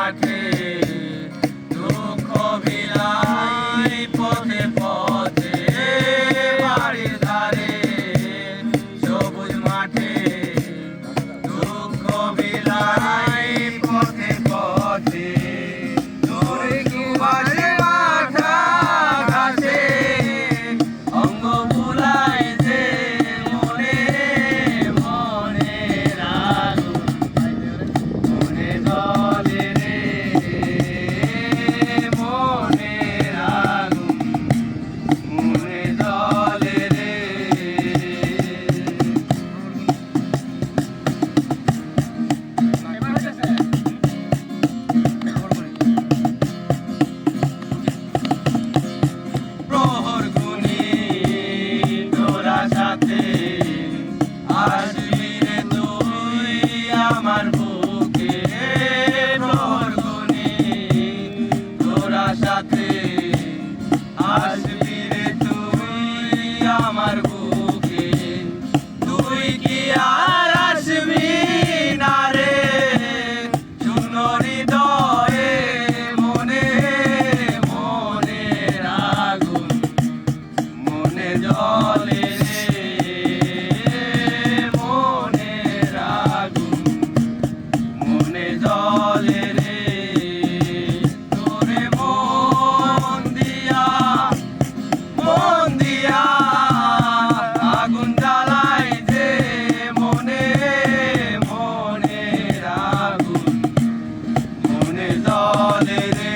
মাঠে দুঃখ বিলাই পথে পথে বাড়ির ধারে সবুজ মাঠে দুঃখ বিলাই পথে পথে তোর কি বাসে মাথা ঘাসে অঙ্গ বুলাই যে মনে মনে মনে জলে রে মনে মনে জলে রে প্রহর গুনি তোরা সাথে আসবি রে তুই আমার বুকে প্রহর গুনি তোরা সাথে আসবি রে তুই আমার বুকে তুই কি আর আসবি না রে শূন্য হৃদয়ে মনে মনে আগুন মনে জলে রে মনে আগুন মনে জলে রে তোরে মন দিয়া আগুন জ্বালাই যে মনে মনে আগুন মনে জলে রে